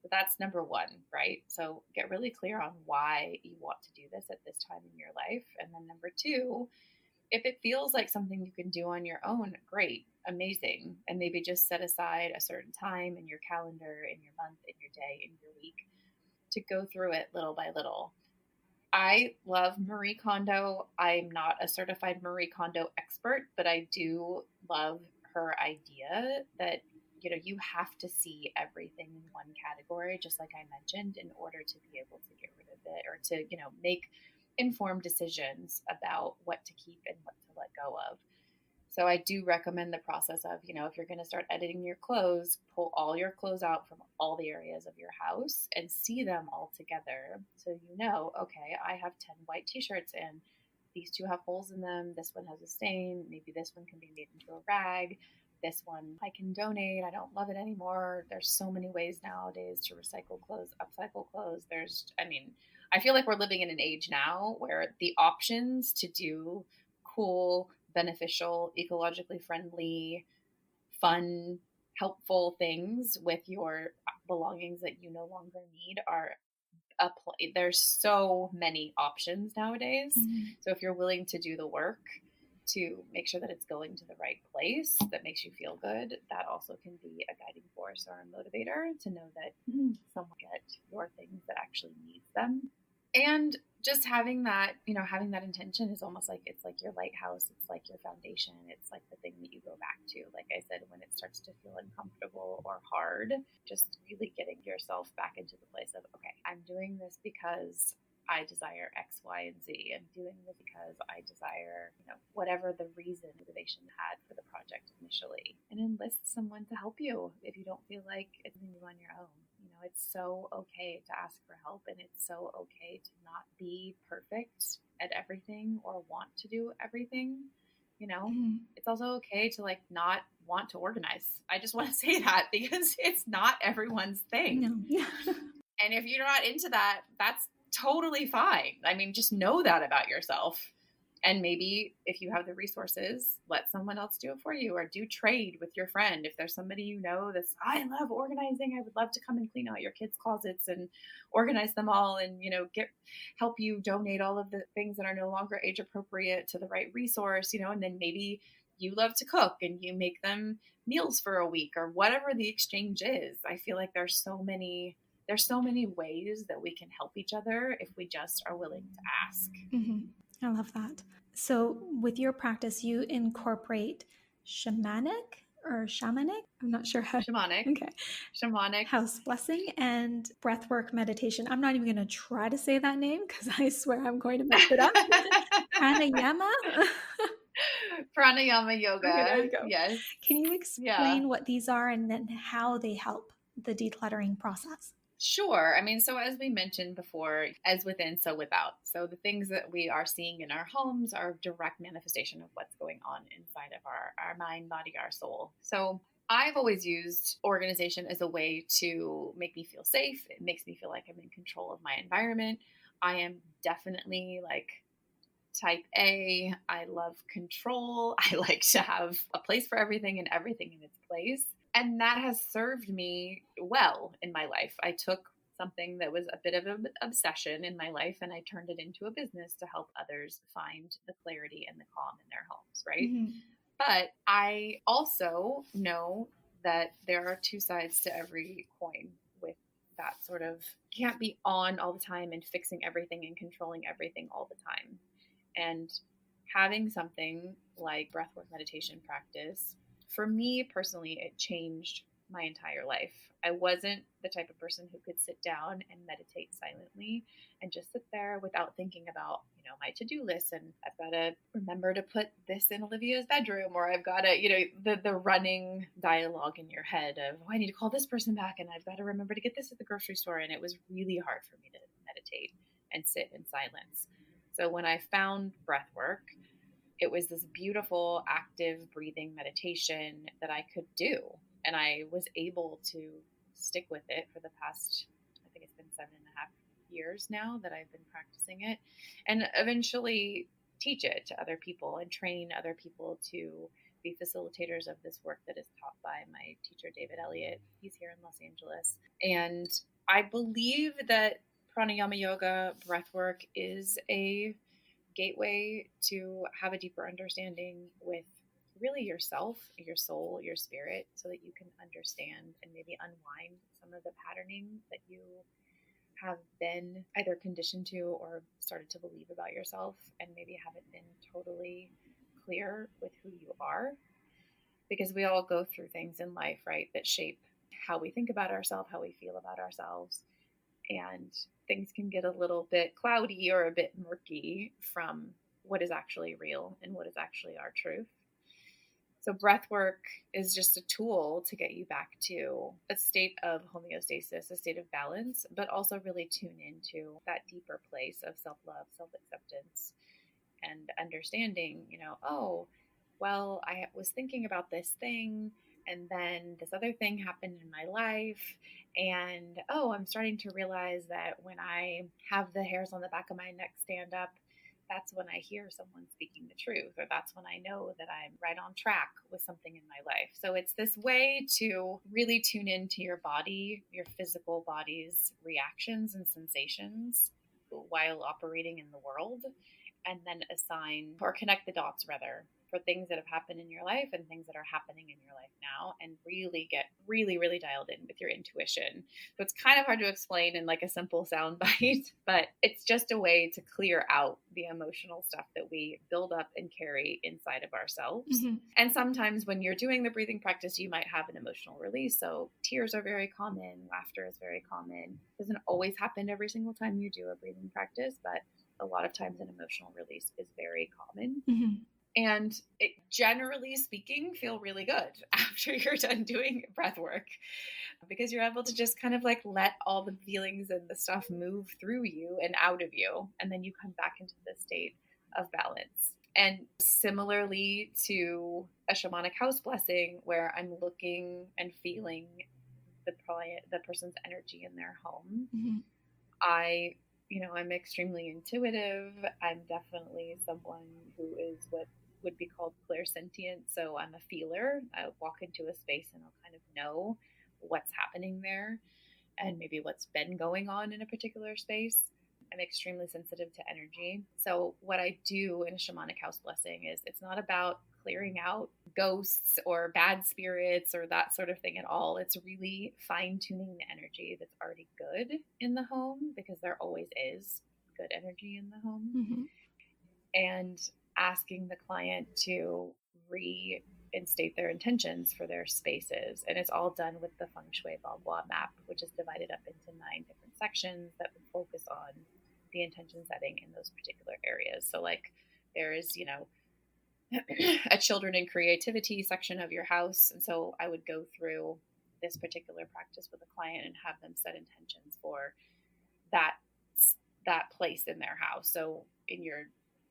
But that's number one, right? So get really clear on why you want to do this at this time in your life. And then number two, if it feels like something you can do on your own, great, amazing. And maybe just set aside a certain time in your calendar, in your month, in your day, in your week, to go through it little by little. I love Marie Kondo. I'm not a certified Marie Kondo expert, but I do love her idea that, you have to see everything in one category, just like I mentioned, in order to be able to get rid of it, or to, make informed decisions about what to keep and what to let go of. So I do recommend the process of, if you're going to start editing your clothes, pull all your clothes out from all the areas of your house and see them all together. So okay, I have 10 white t-shirts and these two have holes in them. This one has a stain. Maybe this one can be made into a rag. This one I can donate. I don't love it anymore. There's so many ways nowadays to recycle clothes, upcycle clothes. I feel like we're living in an age now where the options to do cool, beneficial, ecologically friendly, fun, helpful things with your belongings that you no longer need are there's so many options nowadays. Mm-hmm. So if you're willing to do the work to make sure that it's going to the right place that makes you feel good, that also can be a guiding force or a motivator to know that someone get your things that actually needs them. And just having that intention is almost like it's like your lighthouse, it's like your foundation, it's like the thing that you go back to. Like I said, when it starts to feel uncomfortable or hard, just really getting yourself back into the place of, okay, I'm doing this because I desire X, Y, and Z. I'm doing this because I desire, whatever the reason, motivation had for the project initially. And enlist someone to help you if you don't feel like it's you on your own. It's so okay to ask for help, and it's so okay to not be perfect at everything or want to do everything. It's also okay to not want to organize. I just want to say that because it's not everyone's thing. No. And if you're not into that, that's totally fine. I mean, just know that about yourself. And maybe if you have the resources, let someone else do it for you, or do trade with your friend. If there's somebody that's, I love organizing, I would love to come and clean out your kids' closets and organize them all and, help you donate all of the things that are no longer age appropriate to the right resource, and then maybe you love to cook and you make them meals for a week or whatever the exchange is. I feel like there's so many ways that we can help each other if we just are willing to ask. Mm-hmm. I love that. So with your practice, you incorporate shamanic. I'm not sure how. Shamanic. Okay. Shamanic. House blessing and breathwork meditation. I'm not even going to try to say that name because I swear I'm going to mess it up. Pranayama. Pranayama yoga. Okay, there you go. Yes. Can you explain what these are and then how they help the decluttering process? Sure. I mean, so as we mentioned before, as within, so without. So the things that we are seeing in our homes are a direct manifestation of what's going on inside of our mind, body, our soul. So I've always used organization as a way to make me feel safe. It makes me feel like I'm in control of my environment. I am definitely type A. I love control. I like to have a place for everything and everything in its place. And that has served me well in my life. I took something that was a bit of an obsession in my life and I turned it into a business to help others find the clarity and the calm in their homes, right? Mm-hmm. But I also know that there are two sides to every coin with that sort of, you can't be on all the time and fixing everything and controlling everything all the time. And having something like breathwork meditation practice, for me personally, it changed my entire life. I wasn't the type of person who could sit down and meditate silently and just sit there without thinking about, my to-do list. And I've got to remember to put this in Olivia's bedroom, or I've got to, the running dialogue in your head of, I need to call this person back and I've got to remember to get this at the grocery store. And it was really hard for me to meditate and sit in silence. So when I found breath work, it was this beautiful, active breathing meditation that I could do. And I was able to stick with it for the past, I think it's been 7.5 years now that I've been practicing it, and eventually teach it to other people and train other people to be facilitators of this work that is taught by my teacher, David Elliott. He's here in Los Angeles. And I believe that pranayama yoga breathwork is a gateway to have a deeper understanding with really yourself, your soul, your spirit, so that you can understand and maybe unwind some of the patterning that you have been either conditioned to or started to believe about yourself, and maybe haven't been totally clear with who you are. Because we all go through things in life, right, that shape how we think about ourselves, how we feel about ourselves. and things can get a little bit cloudy or a bit murky from what is actually real and what is actually our truth. So breath work is just a tool to get you back to a state of homeostasis, a state of balance, but also really tune into that deeper place of self-love, self-acceptance, and understanding, oh, well, I was thinking about this thing and then this other thing happened in my life. And oh, I'm starting to realize that when I have the hairs on the back of my neck stand up, that's when I hear someone speaking the truth, or that's when I know that I'm right on track with something in my life. So it's this way to really tune into your body, your physical body's reactions and sensations while operating in the world, and then assign or connect the dots rather for things that have happened in your life and things that are happening in your life now, and really get really dialed in with your intuition. So it's kind of hard to explain in like a simple sound bite, but it's just a way to clear out the emotional stuff that we build up and carry inside of ourselves. Mm-hmm. And sometimes when you're doing the breathing practice, you might have an emotional release. So tears are very common, laughter is very common. It doesn't always happen every single time you do a breathing practice, but a lot of times an emotional release is very common. Mm-hmm. And it, generally speaking, feel really good after you're done doing breath work, because you're able to just kind of like let all the feelings and the stuff move through you and out of you. And then you come back into the state of balance. And similarly to a shamanic house blessing, where I'm looking and feeling the person's energy in their home, Mm-hmm. I'm extremely intuitive. I'm definitely someone who is what would be called clairsentient. So I'm a feeler. I walk into a space and I'll kind of know what's happening there and maybe what's been going on in a particular space. I'm extremely sensitive to energy. So what I do in a shamanic house blessing is it's not about clearing out ghosts or bad spirits or that sort of thing at all. It's really fine tuning the energy that's already good in the home, because there always is good energy in the home, Mm-hmm. and asking the client to reinstate their intentions for their spaces. And it's all done with the Feng Shui Bagua map, which is divided up into 9 different sections that would focus on the intention setting in those particular areas. So like there is, a children and creativity section of your house. And so I would go through this particular practice with a client and have them set intentions for that that place in their house. So in your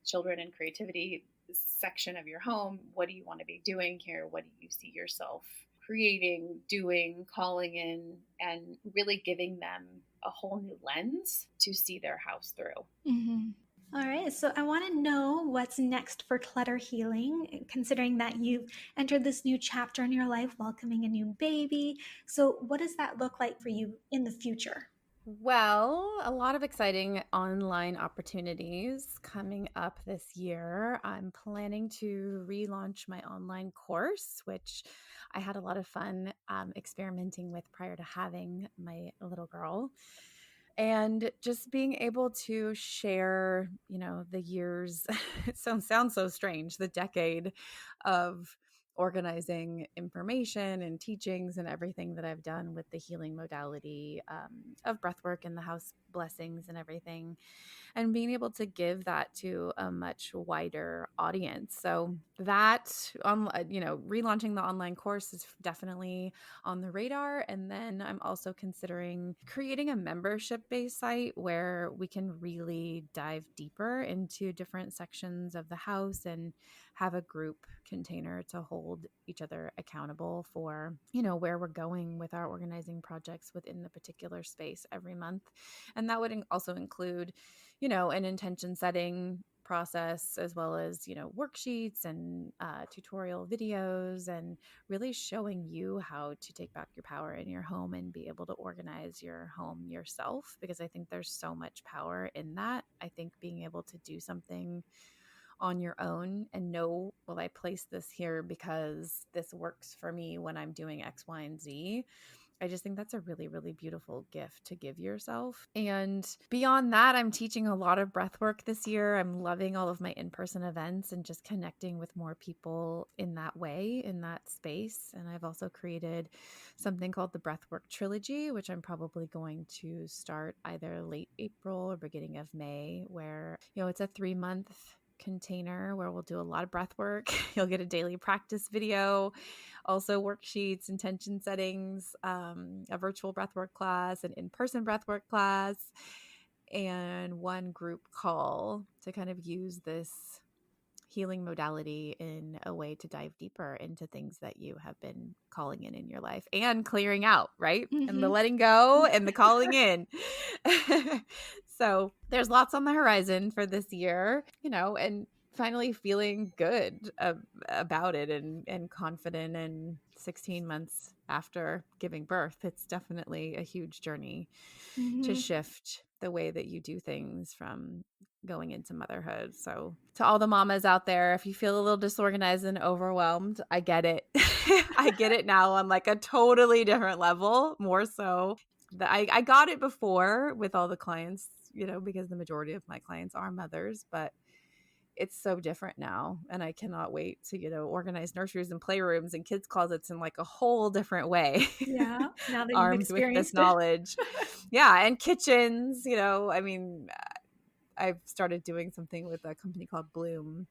children and creativity section of your home, what do you want to be doing here? What do you see yourself creating, doing, calling in, and really giving them a whole new lens to see their house through. Mm-hmm. All right, so I want to know what's next for clutter healing, considering that you've entered this new chapter in your life, welcoming a new baby. So, what does that look like for you in the future? Well, a lot of exciting online opportunities coming up this year. I'm planning to relaunch my online course, which I had a lot of fun experimenting with prior to having my little girl. And just being able to share, the years, it sounds so strange, the decade of organizing information and teachings and everything that I've done with the healing modality of breathwork and the house blessings and everything, and being able to give that to a much wider audience. So that, relaunching the online course is definitely on the radar. And then I'm also considering creating a membership-based site where we can really dive deeper into different sections of the house and have a group container to hold each other accountable for, where we're going with our organizing projects within the particular space every month. And that would also include, an intention setting process, as well as, worksheets and tutorial videos, and really showing you how to take back your power in your home and be able to organize your home yourself, because I think there's so much power in that. I think being able to do something on your own and know, well, I place this here because this works for me when I'm doing X, Y, and Z, I just think that's a really, really beautiful gift to give yourself. And beyond that, I'm teaching a lot of breath work this year. I'm loving all of my in-person events and just connecting with more people in that way, in that space. And I've also created something called the Breathwork Trilogy, which I'm probably going to start either late April or beginning of May, where, it's a 3-month container where we'll do a lot of breath work. You'll get a daily practice video, also worksheets, intention settings, a virtual breathwork class, an in-person breathwork class, and one group call to kind of use this healing modality in a way to dive deeper into things that you have been calling in your life and clearing out, right? And the letting go and the calling in. So there's lots on the horizon for this year, and finally feeling good about it and confident. And 16 months after giving birth, it's definitely a huge journey to shift the way that you do things from going into motherhood. So to all the mamas out there, if you feel a little disorganized and overwhelmed, I get it. I get it now on like a totally different level, more so. I got it before with all the clients, because the majority of my clients are mothers, but it's so different now. And I cannot wait to, organize nurseries and playrooms and kids' closets in like a whole different way. Yeah. Now that you've Armed with this experienced it. knowledge. Yeah. And kitchens, I've started doing something with a company called Bloom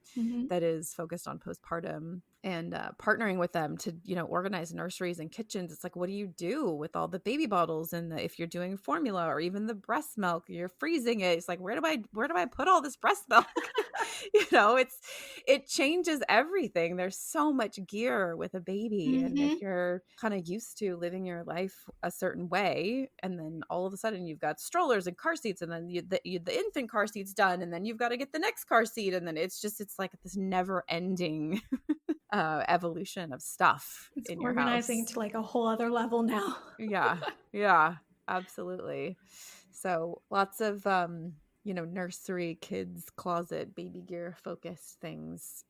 that is focused on postpartum and partnering with them to, organize nurseries and kitchens. It's like, what do you do with all the baby bottles and if you're doing formula or even the breast milk, you're freezing it. It's like, where do I put all this breast milk? It changes everything. There's so much gear with a baby. And if you're kind of used to living your life a certain way, and then all of a sudden you've got strollers and car seats, and then the infant car seat's done, and then you've got to get the next car seat. And then it's like this never ending evolution of stuff in your house. Organizing to like a whole other level now. Yeah, absolutely. So lots of, nursery, kids, closet, baby gear focused things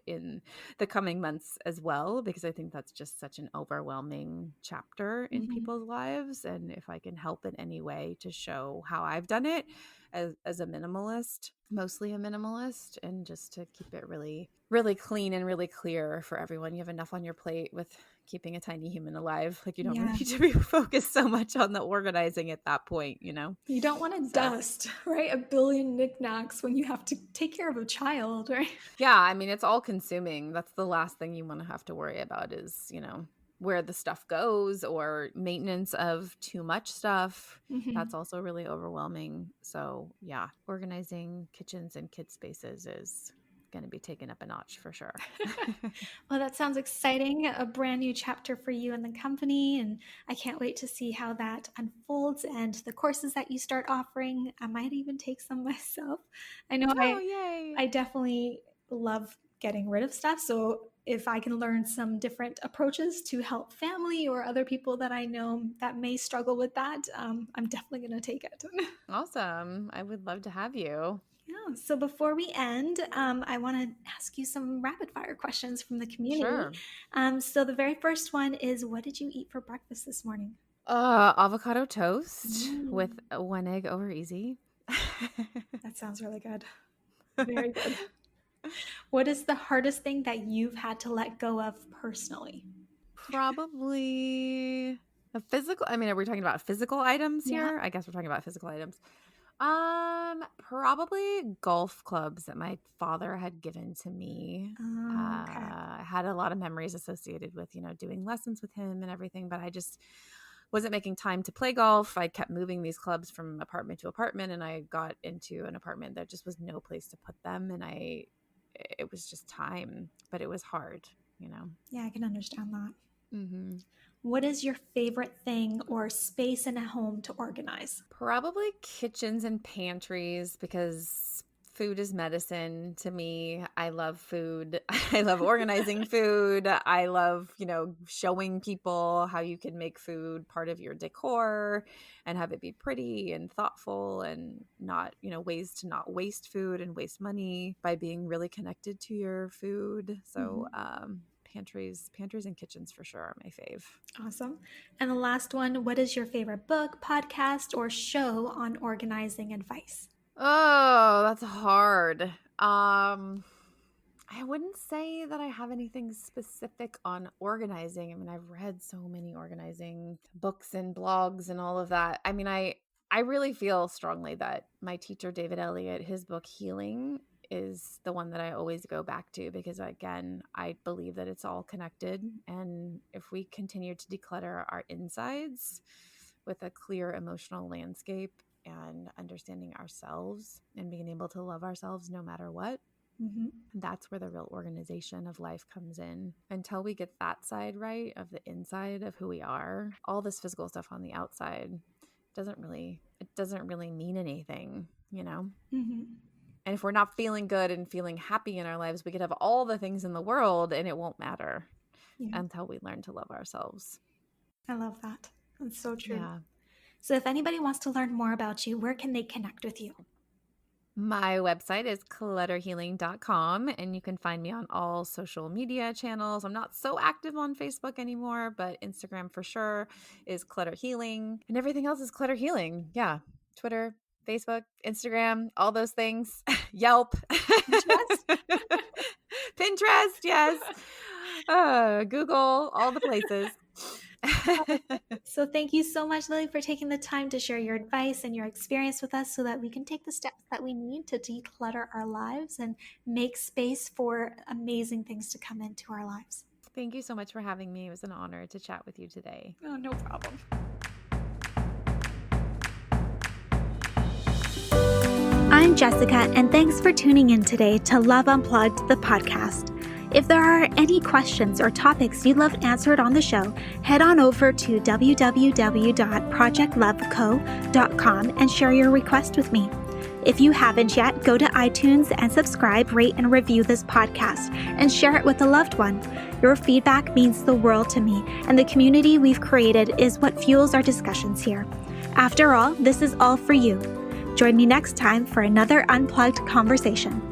in the coming months as well, because I think that's just such an overwhelming chapter in people's lives. And if I can help in any way to show how I've done it as a minimalist, mostly a minimalist, and just to keep it really, really clean and really clear for everyone. You have enough on your plate with keeping a tiny human alive. Like you don't really need to be focused so much on the organizing at that point, You don't want to dust, right? 1 billion knickknacks when you have to take care of a child, right? Yeah. I mean, it's all consuming. That's the last thing you want to have to worry about is, where the stuff goes or maintenance of too much stuff. That's also really overwhelming. So yeah, organizing kitchens and kid spaces is going to be taken up a notch for sure. Well, that sounds exciting. A brand new chapter for you and the company. And I can't wait to see how that unfolds and the courses that you start offering. I might even take some myself. I know yay. I definitely love getting rid of stuff. So if I can learn some different approaches to help family or other people that I know that may struggle with that, I'm definitely going to take it. Awesome. I would love to have you. Yeah. So before we end, I want to ask you some rapid fire questions from the community. Sure. So the very first one is, what did you eat for breakfast this morning? Avocado toast with 1 egg over easy. That sounds really good. Very good. What is the hardest thing that you've had to let go of personally? Probably a physical. I mean, are we talking about physical items here? I guess we're talking about physical items. Probably golf clubs that my father had given to me. Okay. I had a lot of memories associated with, doing lessons with him and everything, but I just wasn't making time to play golf. I kept moving these clubs from apartment to apartment, and I got into an apartment that just was no place to put them. And it was just time, but it was hard, Yeah, I can understand that. Mm-hmm. What is your favorite thing or space in a home to organize? Probably kitchens and pantries, because food is medicine to me. I love food. I love organizing food. I love, showing people how you can make food part of your decor and have it be pretty and thoughtful, and not, ways to not waste food and waste money by being really connected to your food. So, pantries and kitchens for sure are my fave. Awesome. And the last one, what is your favorite book, podcast, or show on organizing advice? Oh, that's hard. I wouldn't say that I have anything specific on organizing. I mean, I've read so many organizing books and blogs and all of that. I mean, I really feel strongly that my teacher, David Elliott, his book Healing is the one that I always go back to because, again, I believe that it's all connected. And if we continue to declutter our insides with a clear emotional landscape and understanding ourselves and being able to love ourselves no matter what, that's where the real organization of life comes in. Until we get that side right of the inside of who we are, all this physical stuff on the outside doesn't really mean anything, you know? Mm-hmm. And if we're not feeling good and feeling happy in our lives, we could have all the things in the world and it won't matter until we learn to love ourselves. I love that. That's so true. Yeah. So if anybody wants to learn more about you, where can they connect with you? My website is clutterhealing.com, and you can find me on all social media channels. I'm not so active on Facebook anymore, but Instagram for sure is Clutter Healing, and everything else is Clutter Healing. Yeah. Twitter, Facebook, Instagram, all those things. Yelp. Pinterest? Pinterest, yes. Google, all the places. So thank you so much, Lily, for taking the time to share your advice and your experience with us so that we can take the steps that we need to declutter our lives and make space for amazing things to come into our lives. Thank you so much for having me. It was an honor to chat with you today. Oh, no problem. I'm Jessica, and thanks for tuning in today to Love Unplugged, the podcast. If there are any questions or topics you'd love answered on the show, head on over to www.projectloveco.com and share your request with me. If you haven't yet, go to iTunes and subscribe, rate, and review this podcast and share it with a loved one. Your feedback means the world to me, and the community we've created is what fuels our discussions here. After all, this is all for you. Join me next time for another unplugged conversation.